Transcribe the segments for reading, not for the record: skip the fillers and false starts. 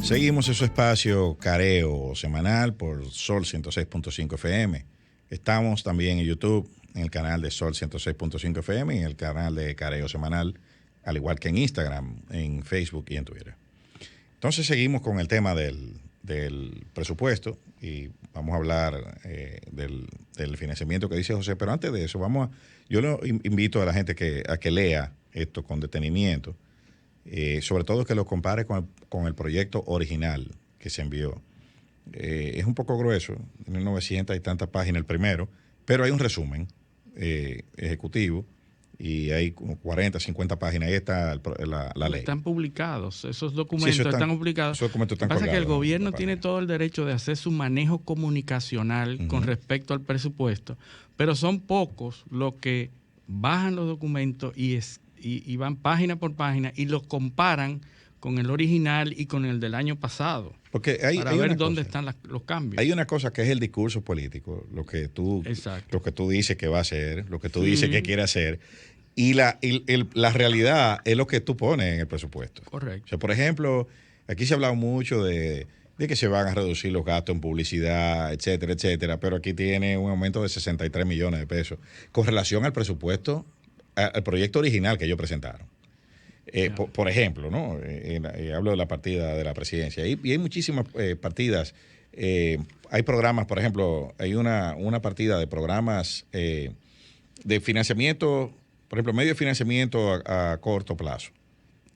Seguimos en su espacio Careo semanal por Sol 106.5 FM. Estamos también en YouTube, en el canal de Sol 106.5 FM y en el canal de Careo semanal, al igual que en Instagram, en Facebook y en Twitter. Entonces seguimos con el tema del presupuesto y vamos a hablar del financiamiento que dice José, pero antes de eso, yo lo invito a la gente a que lea esto con detenimiento. Sobre todo que lo compare con el proyecto original que se envió. Es un poco grueso, tiene 900 y tantas páginas el primero, pero hay un resumen ejecutivo y hay como 40, 50 páginas. Ahí está la ley. Están publicados, esos documentos están publicados. Esos documentos están Lo que pasa es que el gobierno colgados tiene todo el derecho de hacer su manejo comunicacional con respecto al presupuesto, pero son pocos los que bajan los documentos y van página por página y los comparan con el original y con el del año pasado. Porque para ver dónde están los cambios. Hay una cosa que es el discurso político, lo que tú dices que va a hacer, lo que tú dices que quiere hacer, y la realidad es lo que tú pones en el presupuesto. Correcto. O sea, por ejemplo, aquí se ha hablado mucho de que se van a reducir los gastos en publicidad, etcétera, etcétera, pero aquí tiene un aumento de 63 millones de pesos con relación al presupuesto, al proyecto original que ellos presentaron. Por ejemplo, ¿no? Hablo de la partida de la presidencia. Y hay muchísimas partidas. Hay programas, por ejemplo, hay una partida de programas de financiamiento, por ejemplo, medio de financiamiento a corto plazo,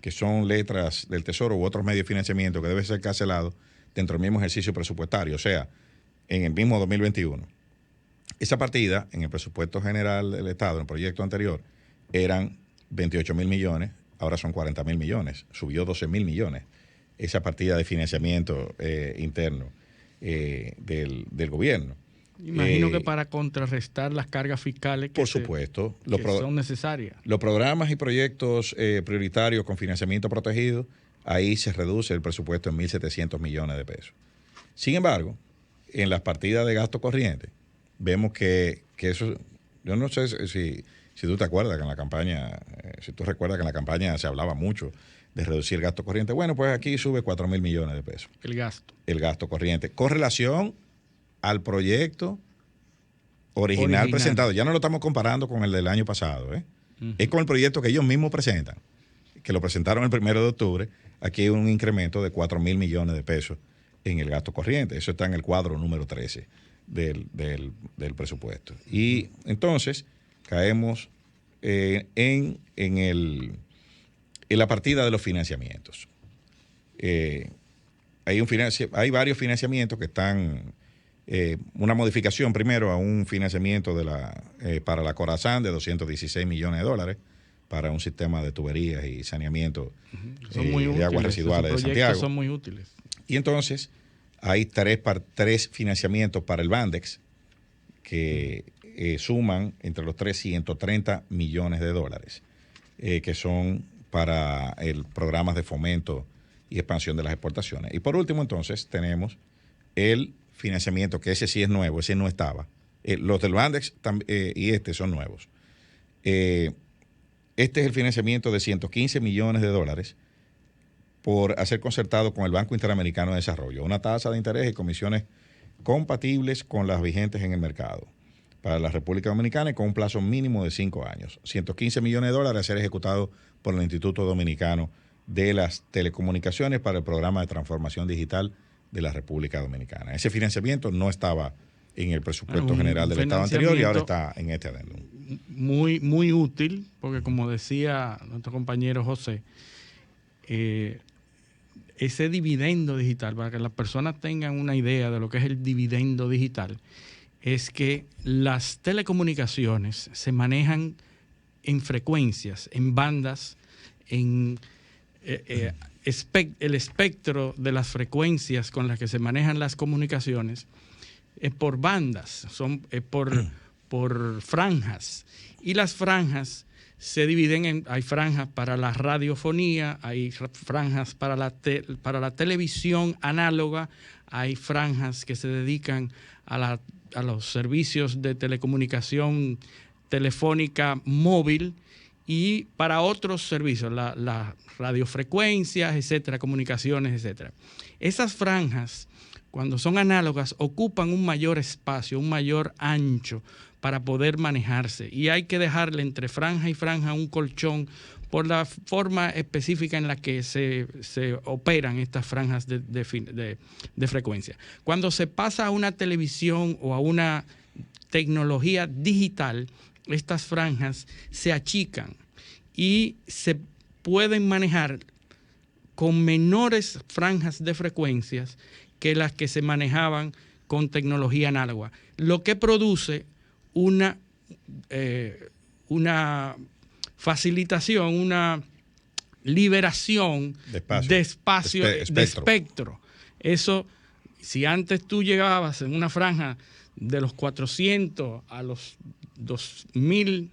que son letras del Tesoro u otros medios de financiamiento que debe ser cancelado dentro del mismo ejercicio presupuestario, o sea, en el mismo 2021. Esa partida, en el presupuesto general del Estado, en el proyecto anterior, eran 28.000 millones, ahora son 40.000 millones, subió 12.000 millones esa partida de financiamiento interno del gobierno. Imagino que para contrarrestar las cargas fiscales que son necesarias. Los programas y proyectos prioritarios con financiamiento protegido, ahí se reduce el presupuesto en 1.700 millones de pesos. Sin embargo, en las partidas de gasto corriente, vemos que eso, yo no sé si tú te acuerdas que en la campaña, si tú recuerdas que en la campaña se hablaba mucho de reducir el gasto corriente. Bueno, pues aquí sube 4.000 millones de pesos. El gasto corriente. Con relación al proyecto original presentado. Ya no lo estamos comparando con el del año pasado. Es con el proyecto que ellos mismos presentan, que lo presentaron el 1 de octubre. Aquí hay un incremento de 4.000 millones de pesos en el gasto corriente. Eso está en el cuadro número 13 del presupuesto. Y entonces caemos en la partida de los financiamientos. Hay varios financiamientos que están, una modificación primero a un financiamiento para la Corazán de 216 millones de dólares para un sistema de tuberías y saneamiento de aguas residuales de Santiago. Son muy útiles. Y entonces hay tres financiamientos para el Bandex que suman entre los 130 millones de dólares, que son para el programas de fomento y expansión de las exportaciones. Y por último, entonces, tenemos el financiamiento, que ese sí es nuevo, ese no estaba. Los del Bandex y son nuevos. Este es el financiamiento de 115 millones de dólares por hacer concertado con el Banco Interamericano de Desarrollo, una tasa de interés y comisiones compatibles con las vigentes en el mercado para la República Dominicana y con un plazo mínimo de 5 años. 115 millones de dólares a ser ejecutados por el Instituto Dominicano de las Telecomunicaciones para el programa de transformación digital de la República Dominicana. Ese financiamiento no estaba en el presupuesto general del Estado anterior y ahora está en este adendum. Muy, muy útil, porque como decía nuestro compañero José, ese dividendo digital, para que las personas tengan una idea de lo que es el dividendo digital, es que las telecomunicaciones se manejan en frecuencias, en bandas, en el espectro de las frecuencias con las que se manejan las comunicaciones es por bandas, por franjas. Y las franjas se dividen hay franjas para la radiofonía, hay franjas para la televisión análoga, hay franjas que se dedican a los servicios de telecomunicación telefónica móvil y para otros servicios, las radiofrecuencias, etcétera, comunicaciones, etcétera. Esas franjas, cuando son análogas, ocupan un mayor espacio, un mayor ancho para poder manejarse, y hay que dejarle entre franja y franja un colchón por la forma específica en la que se operan estas franjas de frecuencia. Cuando se pasa a una televisión o a una tecnología digital, estas franjas se achican y se pueden manejar con menores franjas de frecuencias que las que se manejaban con tecnología análoga, lo que produce una facilitación, una liberación de espacio, de espectro. Eso, si antes tú llegabas en una franja de los 400 a los 2000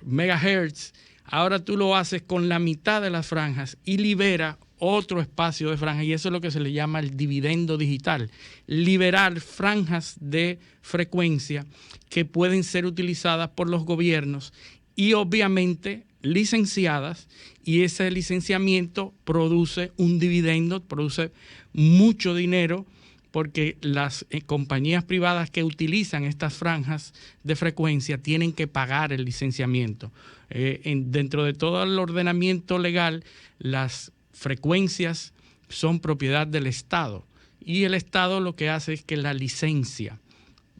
megahertz, ahora tú lo haces con la mitad de las franjas y libera otro espacio de franja, y eso es lo que se le llama el dividendo digital. Liberar franjas de frecuencia que pueden ser utilizadas por los gobiernos y obviamente licenciadas, y ese licenciamiento produce un dividendo, produce mucho dinero, porque las compañías privadas que utilizan estas franjas de frecuencia tienen que pagar el licenciamiento. Dentro de todo el ordenamiento legal, las frecuencias son propiedad del Estado, y el Estado lo que hace es que la licencia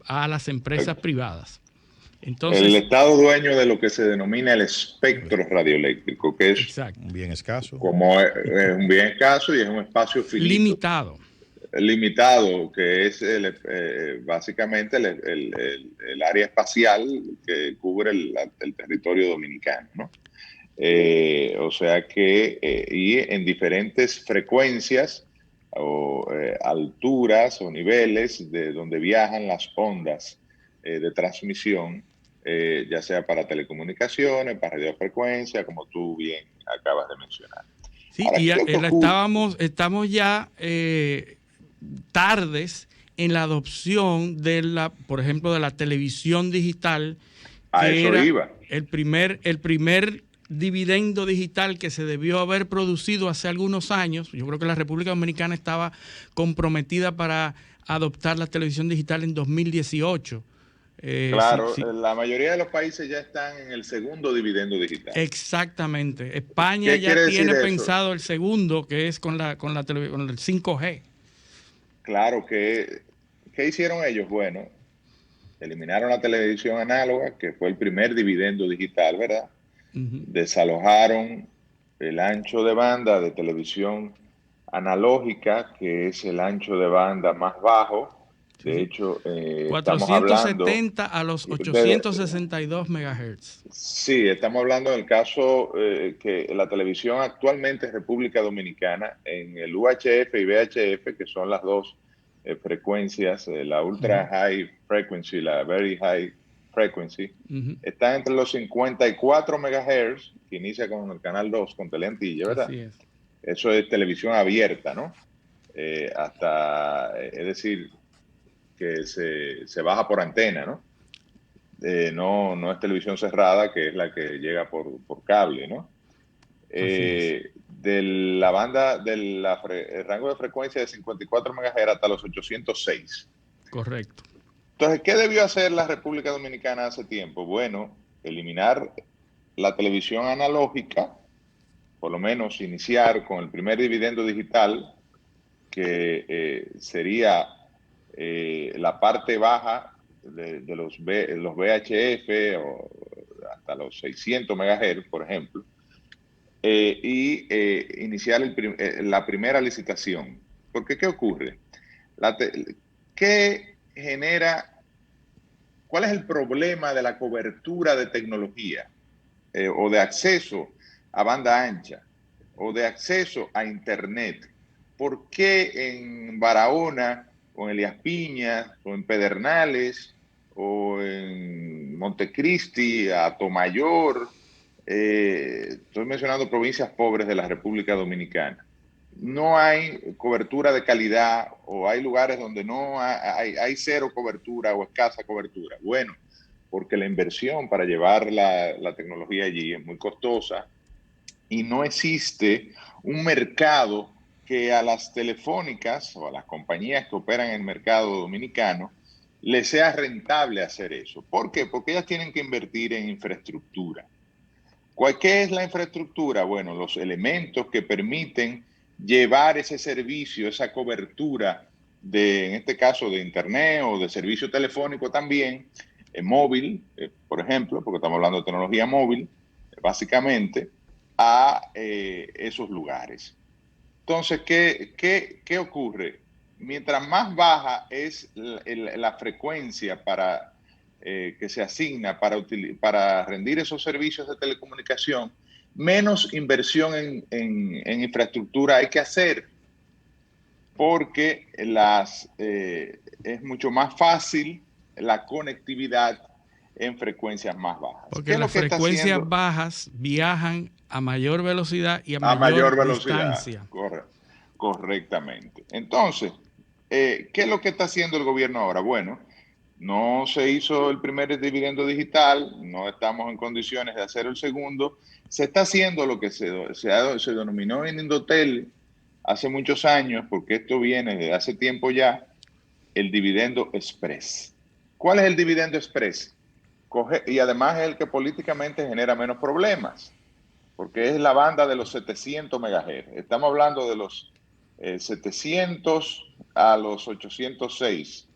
a las empresas privadas. Entonces, el Estado dueño de lo que se denomina el espectro radioeléctrico, que es exacto, un bien escaso. Como es un bien escaso y es un espacio finito, limitado, que es básicamente el área espacial que cubre el territorio dominicano, ¿no? O sea que, y en diferentes frecuencias o alturas o niveles de donde viajan las ondas de transmisión, ya sea para telecomunicaciones, para radiofrecuencia, como tú bien acabas de mencionar. Sí, ahora, y estamos ya tardes en la adopción de por ejemplo, de la televisión digital, que era el primer dividendo digital que se debió haber producido hace algunos años. Yo creo que la República Dominicana estaba comprometida para adoptar la televisión digital en 2018. Claro, la mayoría de los países ya están en el segundo dividendo digital. Exactamente. España ya tiene pensado el segundo, que es con el 5G. Claro, ¿qué hicieron ellos? Bueno, eliminaron la televisión análoga, que fue el primer dividendo digital, ¿verdad? Uh-huh. Desalojaron el ancho de banda de televisión analógica, que es el ancho de banda más bajo. De hecho, 470 a los 862 megahertz. Sí, estamos hablando del caso que la televisión actualmente en República Dominicana, en el UHF y VHF, que son las dos frecuencias, la ultra high frequency, la very high frequency, está entre los 54 megahertz, que inicia con el canal 2, con Teleantilla, ¿verdad? Así es. Eso es televisión abierta, ¿no? Es decir, que se baja por antena, ¿no? No es televisión cerrada, que es la que llega por cable, ¿no? De la banda, el rango de frecuencia de 54 MHz hasta los 806. Correcto. Entonces, ¿qué debió hacer la República Dominicana hace tiempo? Bueno, eliminar la televisión analógica, por lo menos iniciar con el primer dividendo digital, que sería la parte baja de los VHF o hasta los 600 MHz, por ejemplo, iniciar la primera licitación. Porque, ¿qué ocurre? ¿Cuál es el problema de la cobertura de tecnología o de acceso a banda ancha o de acceso a Internet? ¿Por qué en Barahona o en Elías Piñas o en Pedernales o en Montecristi, Atomayor, estoy mencionando provincias pobres de la República Dominicana, no hay cobertura de calidad, o hay lugares donde no hay cero cobertura o escasa cobertura? Bueno, porque la inversión para llevar la tecnología allí es muy costosa y no existe un mercado que a las telefónicas o a las compañías que operan en el mercado dominicano les sea rentable hacer eso. ¿Por qué? Porque ellas tienen que invertir en infraestructura. ¿Qué es la infraestructura? Bueno, los elementos que permiten llevar ese servicio, esa cobertura en este caso, de internet o de servicio telefónico también, móvil, por ejemplo, porque estamos hablando de tecnología móvil, básicamente, a esos lugares. Entonces, ¿qué ocurre? Mientras más baja es la frecuencia que se asigna para rendir esos servicios de telecomunicación, menos inversión en infraestructura hay que hacer, porque es mucho más fácil la conectividad en frecuencias más bajas. Porque las frecuencias bajas viajan a mayor velocidad y a mayor distancia. Correctamente. Entonces, ¿qué es lo que está haciendo el gobierno ahora? Bueno, no se hizo el primer dividendo digital, no estamos en condiciones de hacer el segundo. Se está haciendo lo que se denominó en Indotel hace muchos años, porque esto viene de hace tiempo ya, el dividendo express. ¿Cuál es el dividendo express? Y además es el que políticamente genera menos problemas, porque es la banda de los 700 MHz. Estamos hablando de los 700 a los 806.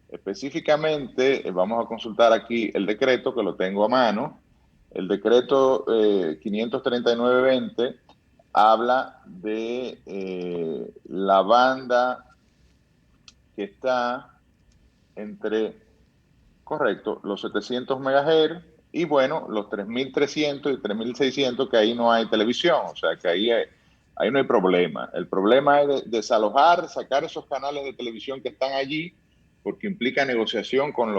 Específicamente, vamos a consultar aquí el decreto, que lo tengo a mano. El decreto 539-20 habla de la banda que está entre, correcto, los 700 MHz y bueno, los 3.300 y 3.600, que ahí no hay televisión, o sea que ahí no hay problema. El problema es desalojar, sacar esos canales de televisión que están allí, porque implica negociación con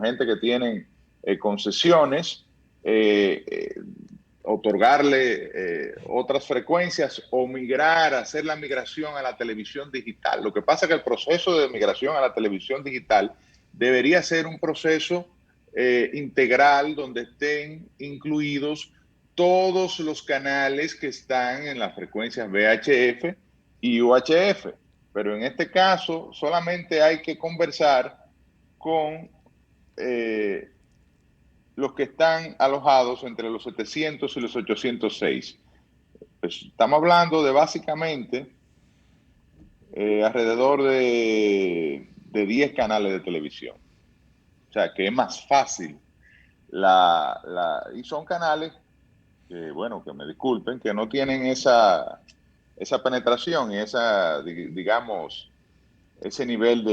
gente que tienen concesiones, otorgarle otras frecuencias o hacer la migración a la televisión digital. Lo que pasa es que el proceso de migración a la televisión digital debería ser un proceso integral, donde estén incluidos todos los canales que están en las frecuencias VHF y UHF. Pero en este caso solamente hay que conversar con los que están alojados entre los 700 y los 806. Pues estamos hablando de básicamente alrededor de 10 canales de televisión. O sea, que es más fácil. Y son canales que, bueno, que me disculpen, que no tienen esa penetración y digamos, ese nivel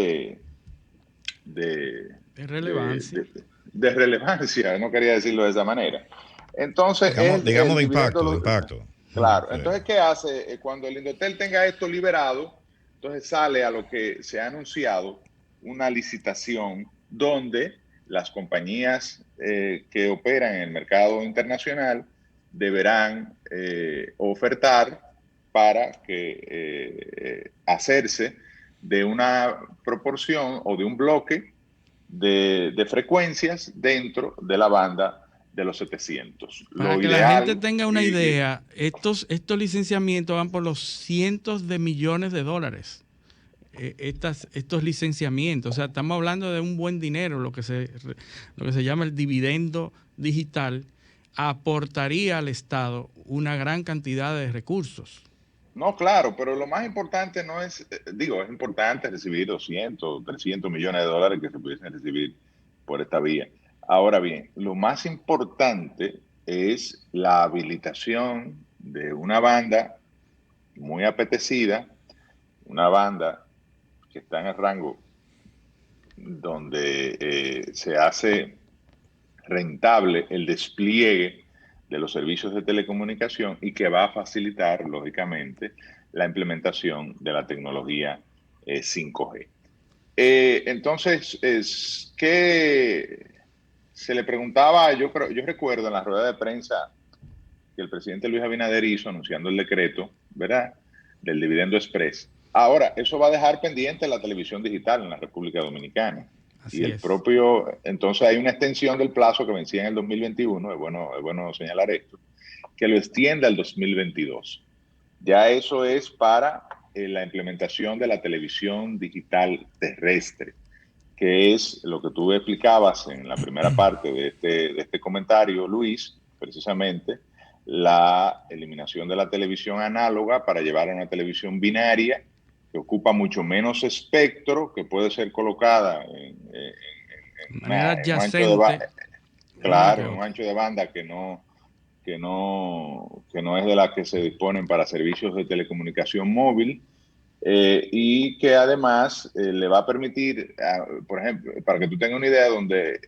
de relevancia. De relevancia, no quería decirlo de esa manera. Entonces, digamos de impacto. Claro. Entonces, ¿qué hace? Cuando el Indotel tenga esto liberado, entonces sale a lo que se ha anunciado una licitación donde las compañías que operan en el mercado internacional deberán ofertar para hacerse de una proporción o de un bloque de frecuencias dentro de la banda de los 700. Para que la gente tenga una idea, estos licenciamientos van por los cientos de millones de dólares. Estos licenciamientos, o sea, estamos hablando de un buen dinero. Lo que se llama el dividendo digital aportaría al Estado una gran cantidad de recursos. No, claro, pero lo más importante no es, es importante recibir 200, 300 millones de dólares que se pudiesen recibir por esta vía. Ahora bien, lo más importante es la habilitación de una banda muy apetecida, una banda que está en el rango donde se hace rentable el despliegue de los servicios de telecomunicación y que va a facilitar, lógicamente, la implementación de la tecnología 5G. Entonces, ¿qué se le preguntaba? Yo recuerdo en la rueda de prensa que el presidente Luis Abinader hizo anunciando el decreto, ¿verdad?, del dividendo express. Ahora, eso va a dejar pendiente la televisión digital en la República Dominicana. Así y el es. propio, entonces hay una extensión del plazo que vencía en el 2021, es bueno señalar esto, que lo extiende al 2022. Ya eso es para la implementación de la televisión digital terrestre, que es lo que tú explicabas en la primera parte de este comentario, Luis, precisamente, la eliminación de la televisión análoga para llevar a una televisión binaria que ocupa mucho menos espectro, que puede ser colocada en Manera un ancho de banda, adyacente. claro, en un ancho de banda que no es de las que se disponen para servicios de telecomunicación móvil, y que además le va a permitir, por ejemplo, para que tú tengas una idea, donde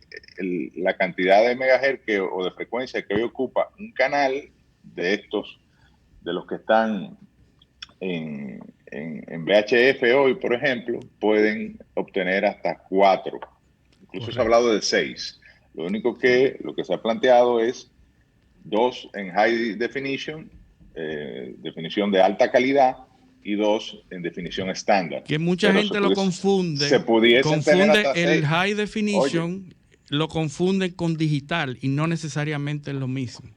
la cantidad de megahertz o de frecuencia que hoy ocupa un canal de estos, de los que están en VHF hoy, por ejemplo, pueden obtener hasta 4. Incluso Correcto. se ha hablado de 6. Lo único que lo que se ha planteado es 2 en high definition, definición de alta calidad, y 2 en definición estándar. Que mucha gente lo confunde. Se pudiesen tener hasta el 6. high definition, Oye, lo confunde con digital y no necesariamente es lo mismo.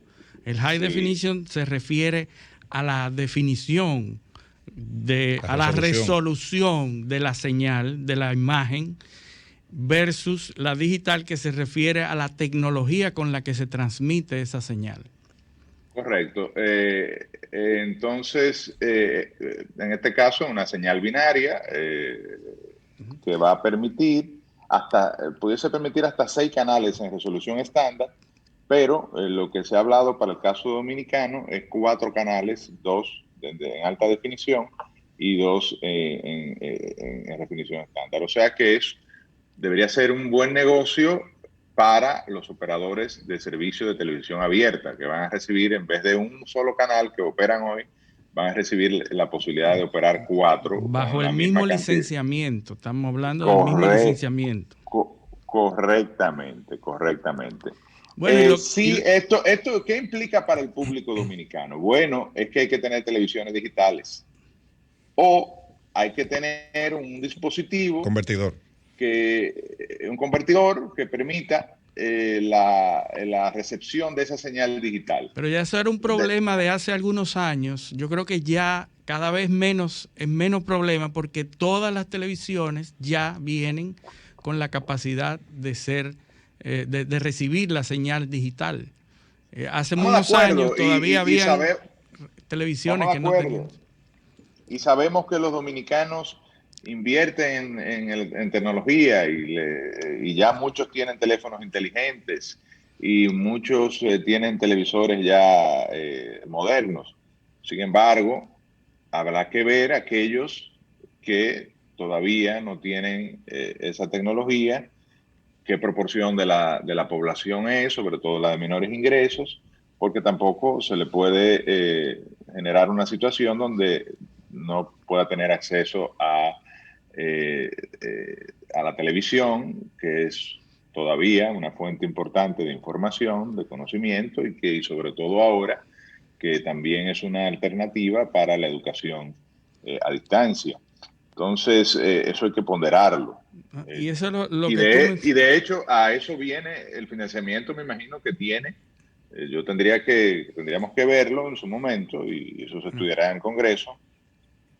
El high definition se refiere a la definición, a la resolución de la señal, de la imagen, versus la digital, que se refiere a la tecnología con la que se transmite esa señal. Correcto. Entonces, en este caso, una señal binaria que va a permitir pudiese permitir hasta 6 canales en resolución estándar, pero lo que se ha hablado para el caso dominicano es 4 canales, 2 en alta definición y 2 en definición estándar. O sea que debería ser un buen negocio para los operadores de servicio de televisión abierta, que van a recibir, en vez de un solo canal que operan hoy, van a recibir la posibilidad de operar 4. Bajo el mismo licenciamiento. Estamos hablando del mismo licenciamiento. Correctamente. Bueno, esto, ¿qué implica para el público dominicano? Bueno, es que hay que tener televisiones digitales o hay que tener un dispositivo un convertidor que permita la recepción de esa señal digital. Pero ya eso era un problema de hace algunos años. Yo creo que ya cada vez es menos problema, porque todas las televisiones ya vienen con la capacidad de ser de recibir la señal digital. Hace muchos años todavía había televisiones que no tenían. Y sabemos que los dominicanos invierten en tecnología y ya muchos tienen teléfonos inteligentes y muchos tienen televisores ya modernos. Sin embargo, habrá que ver aquellos que todavía no tienen esa tecnología, qué proporción de la población es, sobre todo la de menores ingresos, porque tampoco se le puede generar una situación donde no pueda tener acceso a la televisión, que es todavía una fuente importante de información, de conocimiento, y sobre todo ahora, que también es una alternativa para la educación a distancia. Entonces, eso hay que ponderarlo. Y eso es y de hecho, a eso viene el financiamiento, me imagino que tiene. Tendríamos que verlo en su momento, y eso se estudiará en el Congreso.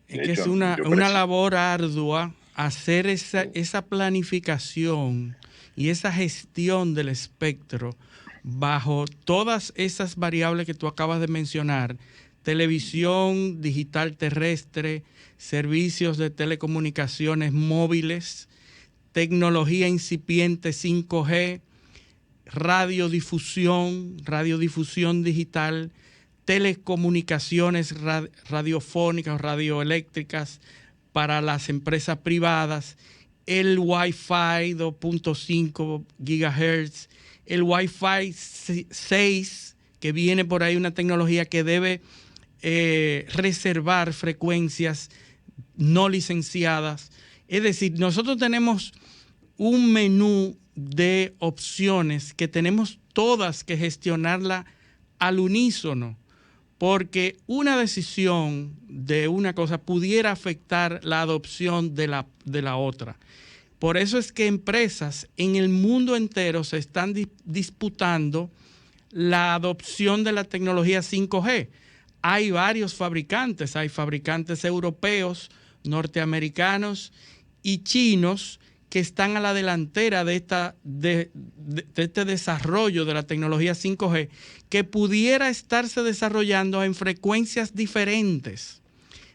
Es que es una labor ardua hacer esa planificación y esa gestión del espectro bajo todas esas variables que tú acabas de mencionar: televisión digital terrestre, servicios de telecomunicaciones móviles, tecnología incipiente 5G, radiodifusión digital, telecomunicaciones radiofónicas o radioeléctricas para las empresas privadas, el Wi-Fi 2.5 GHz, el Wi-Fi 6, que viene por ahí, una tecnología que debe reservar frecuencias no licenciadas. Es decir, nosotros tenemos un menú de opciones que tenemos todas que gestionarla al unísono, porque una decisión de una cosa pudiera afectar la adopción de la otra. Por eso es que empresas en el mundo entero se están disputando la adopción de la tecnología 5G. Hay varios fabricantes, hay fabricantes europeos, norteamericanos y chinos que están a la delantera de este desarrollo de la tecnología 5G, que pudiera estarse desarrollando en frecuencias diferentes,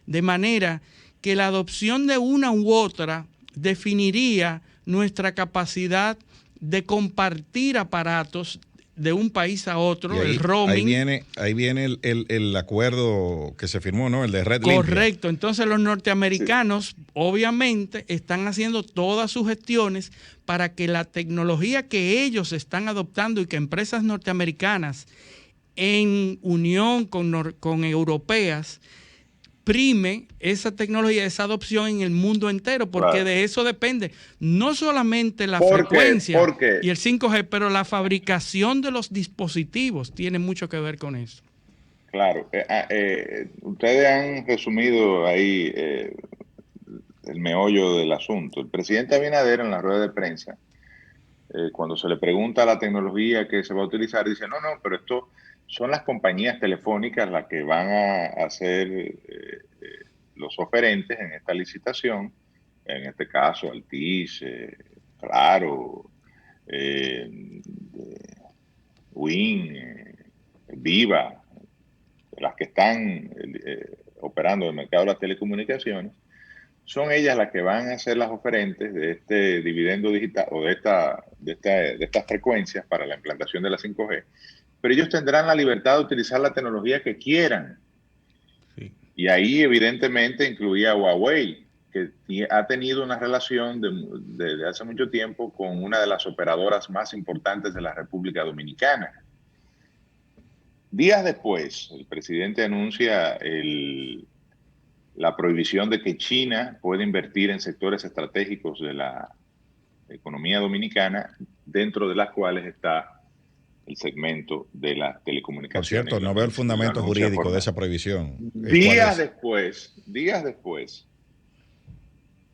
de manera que la adopción de una u otra definiría nuestra capacidad de compartir aparatos de un país a otro, ahí, el roaming. Ahí viene el acuerdo que se firmó, ¿no? El de Red Limpia. Correcto. Entonces los norteamericanos, obviamente, están haciendo todas sus gestiones para que la tecnología que ellos están adoptando y que empresas norteamericanas en unión con europeas prime esa tecnología, esa adopción en el mundo entero, porque de eso depende no solamente la frecuencia y el 5G, pero la fabricación de los dispositivos tiene mucho que ver con eso. Claro, ustedes han resumido ahí el meollo del asunto. El presidente Abinader en la rueda de prensa, cuando se le pregunta la tecnología que se va a utilizar, dice, no, pero esto son las compañías telefónicas las que van a hacer los oferentes en esta licitación, en este caso Altiz, Claro, Win, Viva, las que están operando en el mercado de las telecomunicaciones, son ellas las que van a ser las oferentes de este dividendo digital o de estas frecuencias para la implantación de la 5G. Pero ellos tendrán la libertad de utilizar la tecnología que quieran. Sí. Y ahí evidentemente incluía a Huawei, que ha tenido una relación desde hace mucho tiempo con una de las operadoras más importantes de la República Dominicana. Días después, el presidente anuncia la prohibición de que China pueda invertir en sectores estratégicos de la economía dominicana, dentro de las cuales está el segmento de las telecomunicaciones. Por cierto, no veo el fundamento jurídico de esa prohibición. Días después,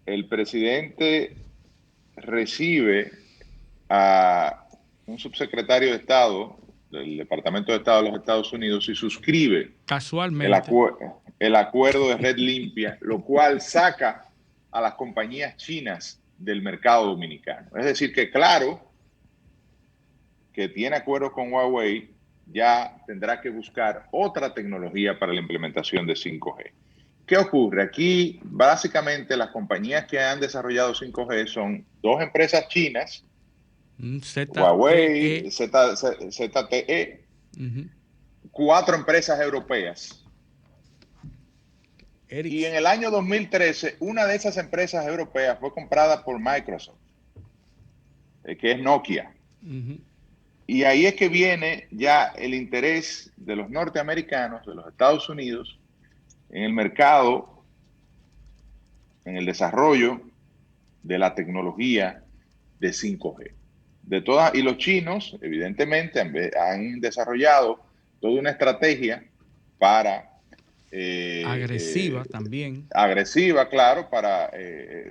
el presidente recibe a un subsecretario de Estado del Departamento de Estado de los Estados Unidos y suscribe casualmente el acuerdo de Red Limpia, lo cual saca a las compañías chinas del mercado dominicano. Es decir, que Claro, que tiene acuerdos con Huawei, ya tendrá que buscar otra tecnología para la implementación de 5G. ¿Qué ocurre? Aquí, básicamente, las compañías que han desarrollado 5G son dos empresas chinas, Huawei, ZTE, 4 empresas europeas. Y en el año 2013, una de esas empresas europeas fue comprada por Microsoft, que es Nokia. Y ahí es que viene ya el interés de los norteamericanos, de los Estados Unidos, en el mercado, en el desarrollo de la tecnología de 5G. Y los chinos, evidentemente, han desarrollado toda una estrategia para... agresiva también. Agresiva, claro, para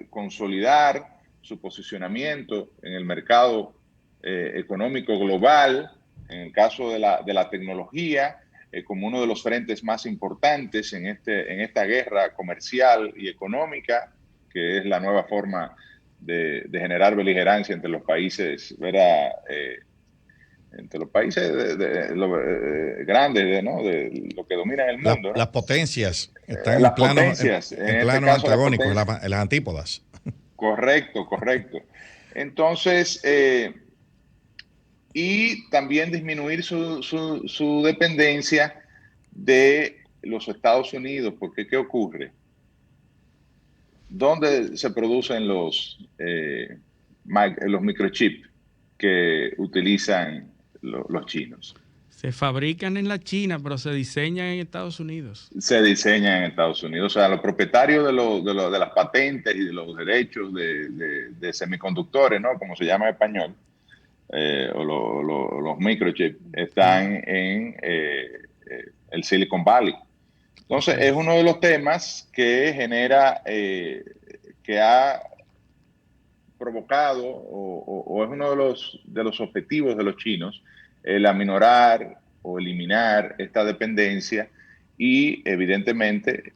consolidar su posicionamiento en el mercado económico global, en el caso de la tecnología, como uno de los frentes más importantes en esta guerra comercial y económica, que es la nueva forma de generar beligerancia entre los países, entre los países grandes, ¿no? De lo que domina el mundo. Las potencias están en plano antagónico, en las antípodas. Correcto. Entonces, y también disminuir su dependencia de los Estados Unidos, porque ¿qué ocurre? ¿Dónde se producen los microchips que utilizan los chinos? Se fabrican en la China, pero se diseñan en Estados Unidos. Se diseñan en Estados Unidos. O sea, los propietarios de las patentes y de los derechos de semiconductores, ¿no? Como se llama en español, los microchips, están en el Silicon Valley. Entonces, es uno de los temas que genera, que ha provocado o es uno de los objetivos de los chinos el aminorar o eliminar esta dependencia y evidentemente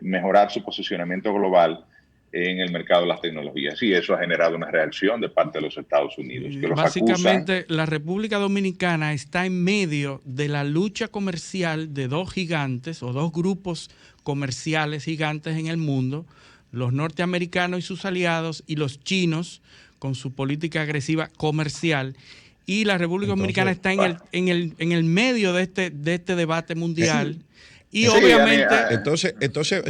mejorar su posicionamiento global en el mercado de las tecnologías. Y eso ha generado una reacción de parte de los Estados Unidos. Que los básicamente, la República Dominicana está en medio de la lucha comercial de dos gigantes o dos grupos comerciales gigantes en el mundo, los norteamericanos y sus aliados y los chinos con su política agresiva comercial. Y la República Dominicana está en el medio de este debate mundial. Y sí, obviamente, entonces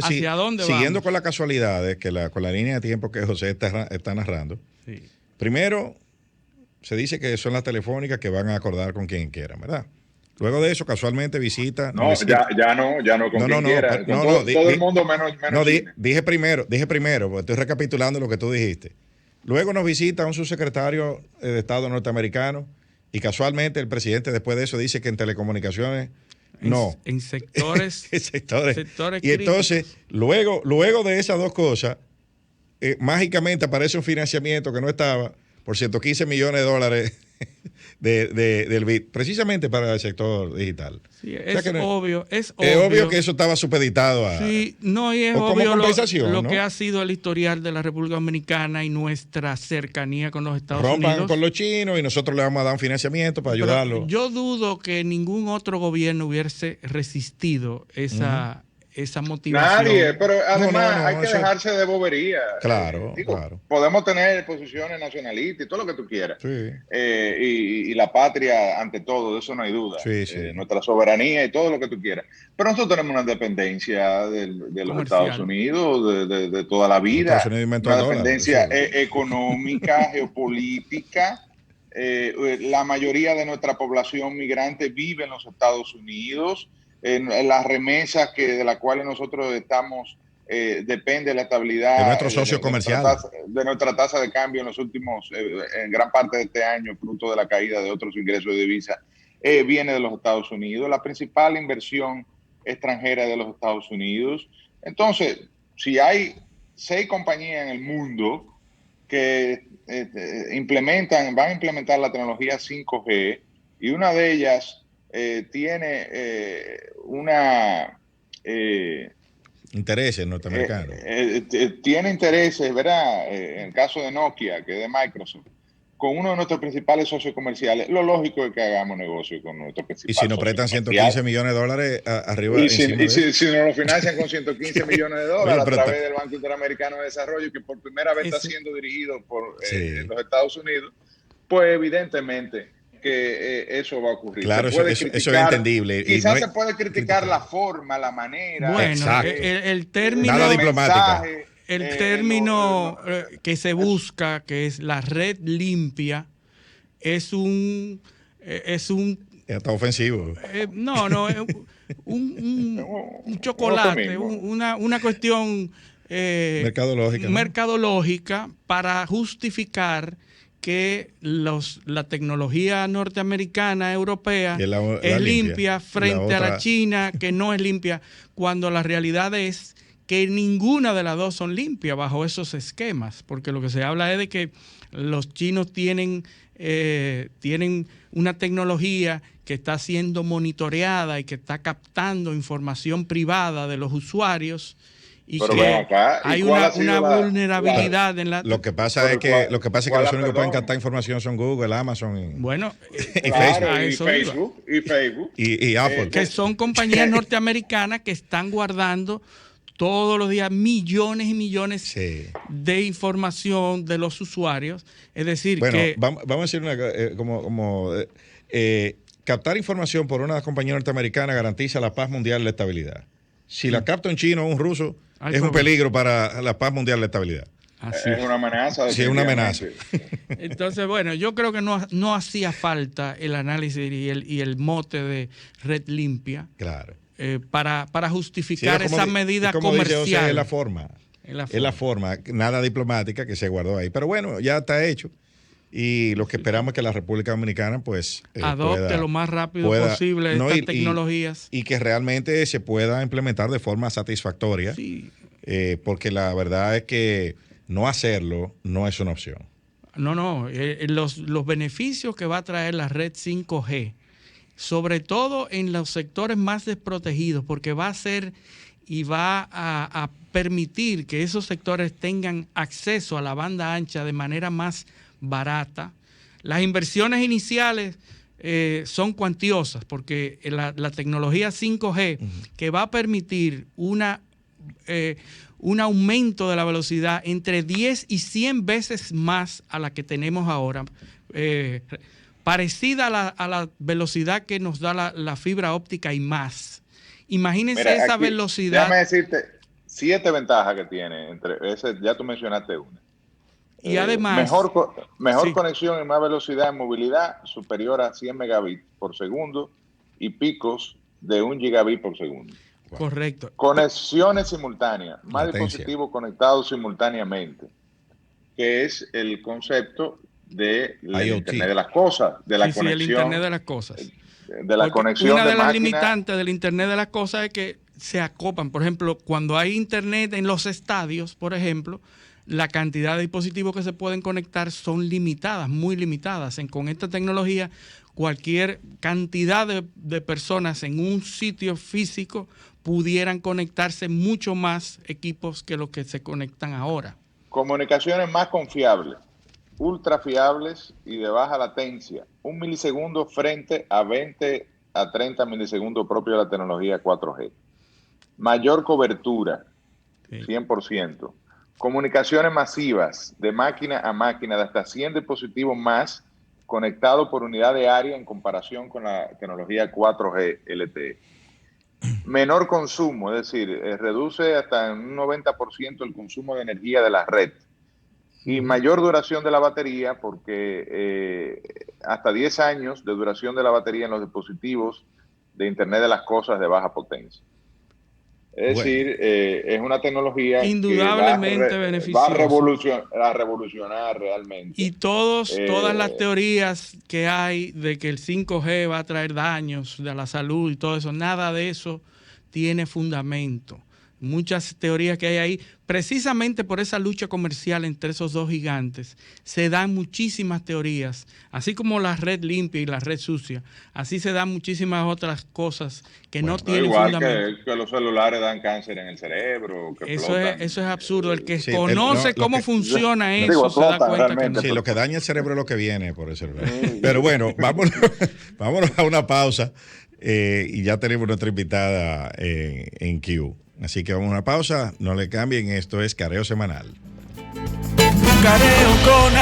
¿hacia dónde siguiendo vamos? con las casualidades, con la línea de tiempo que José está narrando, sí. Primero se dice que son las telefónicas que van a acordar con quien quieran, ¿verdad? Luego de eso, casualmente visita... No, ya no con quien quiera. Todo el mundo menos dije primero, porque estoy recapitulando lo que tú dijiste. Luego nos visita un subsecretario de Estado norteamericano y casualmente el presidente después de eso dice que en telecomunicaciones... No. En sectores. sectores y entonces, luego de esas dos cosas, mágicamente aparece un financiamiento que no estaba por 115 millones de dólares del BID, precisamente para el sector digital. Sí, es obvio. Es obvio que eso estaba supeditado a... Sí, no, y es obvio lo que ha sido el historial de la República Dominicana y nuestra cercanía con los Estados Unidos. Rompan con los chinos y nosotros le vamos a dar un financiamiento para ayudarlos. Yo dudo que ningún otro gobierno hubiese resistido esa motivación. Nadie, pero además hay que dejarse de bobería. Claro, Podemos tener posiciones nacionalistas y todo lo que tú quieras. Sí. Y la patria ante todo, de eso no hay duda. Sí. Nuestra soberanía y todo lo que tú quieras. Pero nosotros tenemos una dependencia de los Estados Unidos de toda la vida. Una dependencia económica, geopolítica. La mayoría de nuestra población migrante vive en los Estados Unidos. En las remesas de las cuales nosotros estamos, depende de la estabilidad de nuestro socio comercial. De nuestra tasa de cambio en los últimos, en gran parte de este año, fruto de la caída de otros ingresos de divisa, viene de los Estados Unidos, la principal inversión extranjera de los Estados Unidos. Entonces, si hay 6 compañías en el mundo que van a implementar la tecnología 5G y una de ellas tiene intereses norteamericanos. Tiene intereses, ¿verdad? En el caso de Nokia, que es de Microsoft, con uno de nuestros principales socios comerciales, lo lógico es que hagamos negocio con nuestro principal. Y si nos prestan 115 millones de dólares arriba. Y si nos lo financian con 115 millones de dólares a través del Banco Interamericano de Desarrollo, que por primera vez está siendo dirigido por los Estados Unidos, pues evidentemente que eso va a ocurrir. Claro, eso es entendible. Quizás se puede criticar la forma, la manera. Bueno, el término... Nada diplomática. El término que se busca, que es la red limpia, es un está ofensivo. Un chocolate, una cuestión mercadológica para justificar que la tecnología norteamericana, europea, es limpia frente a la China, que no es limpia, cuando la realidad es que ninguna de las dos son limpias bajo esos esquemas, porque lo que se habla es de que los chinos tienen una tecnología que está siendo monitoreada y que está captando información privada de los usuarios y pero que hay una vulnerabilidad en la... Lo que pasa es que los únicos que pueden captar información son Google, Amazon y Facebook y Apple. Que son compañías norteamericanas que están guardando todos los días millones y millones de información de los usuarios. Es decir, que... Vamos a decir captar información por una compañía norteamericana garantiza la paz mundial y la estabilidad. Si la capta un chino o un ruso, es un peligro para la paz mundial y la estabilidad. Es una amenaza. Sí, es una amenaza. Entonces, bueno, yo creo que no hacía falta el análisis y el mote de red limpia. Claro. Para justificar esa medida comercial. Dice, es la forma. Es la forma, nada diplomática que se guardó ahí. Pero bueno, ya está hecho. Y lo que esperamos es que la República Dominicana pues adopte lo más rápido posible estas tecnologías. Y que realmente se pueda implementar de forma satisfactoria. Sí. Porque la verdad es que no hacerlo no es una opción. No, los beneficios que va a traer la red 5G, sobre todo en los sectores más desprotegidos, porque va a ser y va a permitir que esos sectores tengan acceso a la banda ancha de manera más barata. Las inversiones iniciales son cuantiosas, porque la tecnología 5G, que va a permitir un aumento de la velocidad entre 10 y 100 veces más a la que tenemos ahora, parecida a la velocidad que nos da la fibra óptica y más. Imagínense. Mira, esa velocidad. Déjame decirte 7 ventajas que tiene. Ya tú mencionaste una. Y además, mejor conexión y más velocidad en movilidad superior a 100 megabits por segundo y picos de 1 gigabit por segundo. Correcto. Conexiones simultáneas, más dispositivos conectados simultáneamente, que es el concepto de Internet de las cosas, de la conexión. Sí, el Internet de las cosas. De la conexión una de las limitantes del Internet de las cosas es que se acopan. Por ejemplo, cuando hay Internet en los estadios, por ejemplo, la cantidad de dispositivos que se pueden conectar son limitadas, muy limitadas. Con esta tecnología, cualquier cantidad de personas en un sitio físico pudieran conectarse mucho más equipos que los que se conectan ahora. Comunicaciones más confiables, ultra fiables y de baja latencia. 1 milisegundo frente a 20 a 30 milisegundos propio de la tecnología 4G. Mayor cobertura, 100%. Comunicaciones masivas de máquina a máquina de hasta 100 dispositivos más conectados por unidad de área en comparación con la tecnología 4G LTE. Menor consumo, es decir, reduce hasta un 90% el consumo de energía de la red. Y mayor duración de la batería, porque hasta 10 años de duración de la batería en los dispositivos de Internet de las cosas de baja potencia. Es decir, es una tecnología indudablemente beneficiosa. Va a revolucionar realmente. Y todas las teorías que hay de que el 5G va a traer daños de la salud y todo eso, nada de eso tiene fundamento. Muchas teorías que hay ahí, precisamente por esa lucha comercial entre esos dos gigantes, se dan muchísimas teorías, así como la red limpia y la red sucia, así se dan muchísimas otras cosas que no tienen fundamento. Igual que los celulares dan cáncer en el cerebro. Eso es absurdo. El que conoce cómo funciona eso se da cuenta que no. Sí, lo que daña el cerebro es lo que viene por el celular. Pero bueno, vámonos a una pausa y ya tenemos nuestra invitada en Q. Así que vamos a una pausa, no le cambien, esto es Careo Semanal. Careo con